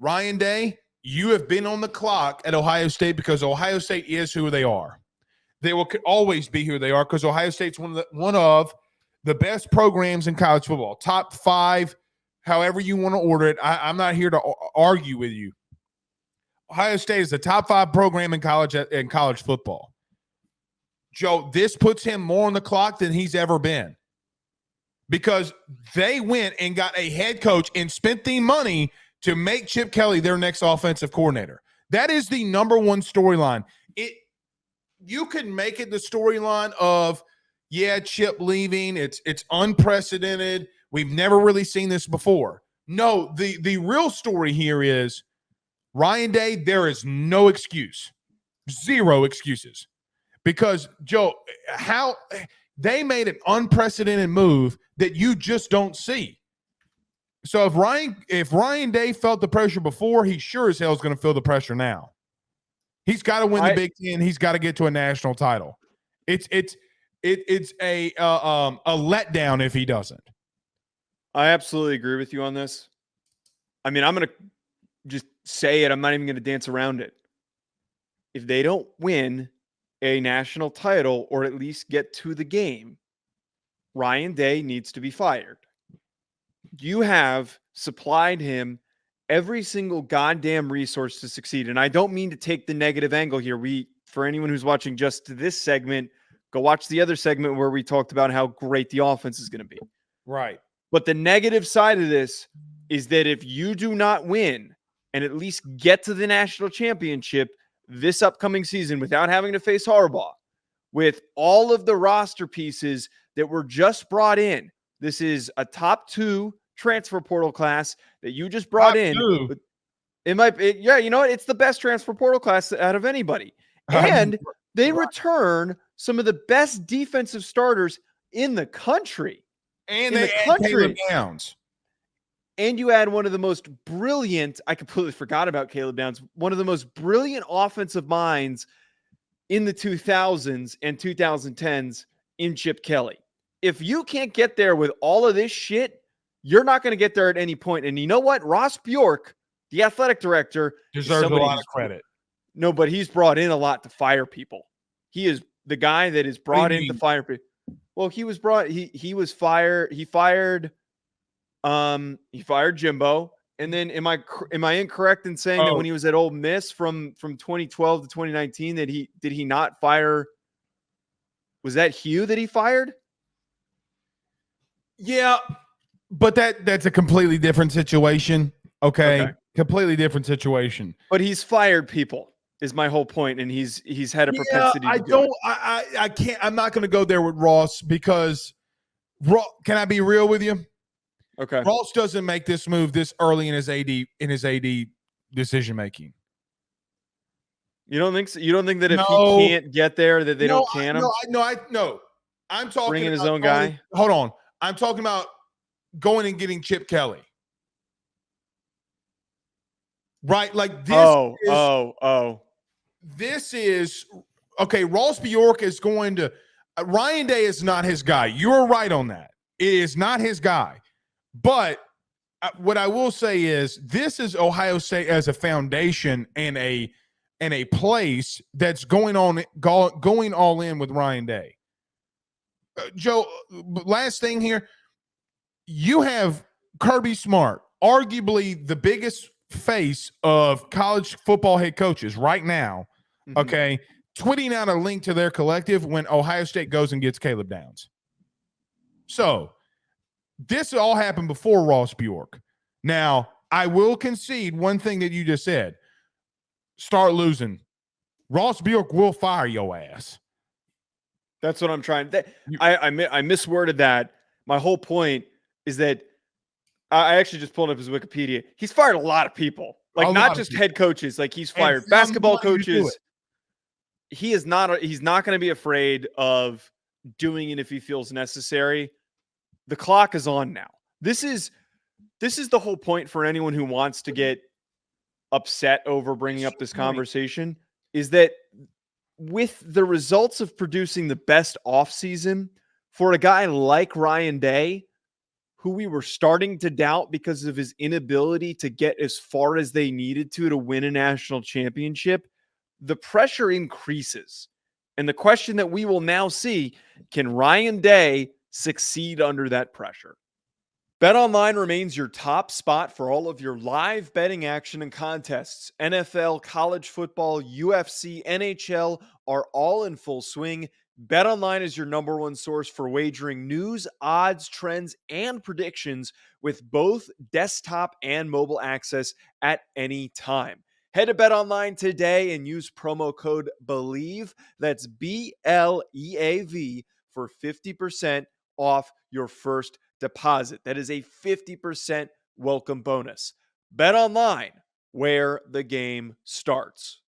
Ryan Day, you have been on the clock at Ohio State because Ohio State is who they are. They will always be who they are because Ohio State's one of the best programs in college football. Top 5, however you want to order it. I'm not here to argue with you. Ohio State is the top 5 program in college football. Joe, this puts him more on the clock than he's ever been because they went and got a head coach and spent the money to make Chip Kelly their next offensive coordinator. That is the number one storyline. You can make it the storyline of, yeah, Chip leaving. It's unprecedented. We've never really seen this before. No, the real story here is Ryan Day, there is no excuse. 0 excuses. Because, Joe, how they made an unprecedented move that you just don't see. So if Ryan Day felt the pressure before, he sure as hell is going to feel the pressure now. He's got to win the Big Ten. He's got to get to a national title. It's a letdown if he doesn't. I absolutely agree with you on this. I mean, I'm going to just say it. I'm not even going to dance around it. If they don't win a national title or at least get to the game, Ryan Day needs to be fired. You have supplied him every single goddamn resource to succeed. And I don't mean to take the negative angle here. For anyone who's watching just this segment, go watch the other segment where we talked about how great the offense is going to be. Right. But the negative side of this is that if you do not win and at least get to the national championship this upcoming season without having to face Harbaugh, with all of the roster pieces that were just brought in, this is a top 2 transfer portal class that you just brought in. It's the best transfer portal class out of anybody. And they return some of the best defensive starters in the country. And they add Caleb Downs. And you add one of the most brilliant, I completely forgot about Caleb Downs, one of the most brilliant offensive minds in the 2000s and 2010s in Chip Kelly. If you can't get there with all of this shit, you're not going to get there at any point. And you know what? Ross Bjork, the athletic director, deserves a lot of credit. No, but he's brought in a lot to fire people. He is the guy that is brought in to fire people. Well, he fired Jimbo. And then am I incorrect in saying that when he was at Ole Miss from 2012 to 2019 that did he not fire? Was that Hugh that he fired? Yeah, but that's a completely different situation. Okay. Completely different situation. But he's fired people is my whole point, and he's had a propensity. I can't. I'm not going to go there with Ross because can I be real with you? Okay. Ross doesn't make this move this early in his AD decision making. You don't think so? You don't think that if he can't get there that they don't can him? No. I'm talking bringing his own guy. Hold on. I'm talking about going and getting Chip Kelly. Right? Like this. This is okay. Ross Bjork is going to Ryan Day is not his guy. You're right on that. It is not his guy. But what I will say is this is Ohio State as a foundation and a place that's going all in with Ryan Day. Joe, last thing here. You have Kirby Smart, arguably the biggest face of college football head coaches right now, okay, tweeting out a link to their collective when Ohio State goes and gets Caleb Downs. So this all happened before Ross Bjork. Now, I will concede one thing that you just said. Start losing. Ross Bjork will fire your ass. That's what I'm trying. I misworded that. My whole point is that I actually just pulled up his Wikipedia. He's fired a lot of people, like not just head coaches. Like he's fired basketball coaches. He's not going to be afraid of doing it if he feels necessary. The clock is on now. This is the whole point for anyone who wants to get upset over bringing up this conversation is that with the results of producing the best offseason for a guy like Ryan Day, who we were starting to doubt because of his inability to get as far as they needed to win a national championship, the pressure increases. And the question that we will now see, can Ryan Day succeed under that pressure? BetOnline remains your top spot for all of your live betting action and contests. NFL, college football, UFC, NHL are all in full swing. BetOnline is your number one source for wagering news, odds, trends, and predictions with both desktop and mobile access at any time. Head to BetOnline today and use promo code BELIEVE, that's BLEAV, for 50% off your first deposit. That is a 50% welcome bonus. BetOnline, where the game starts.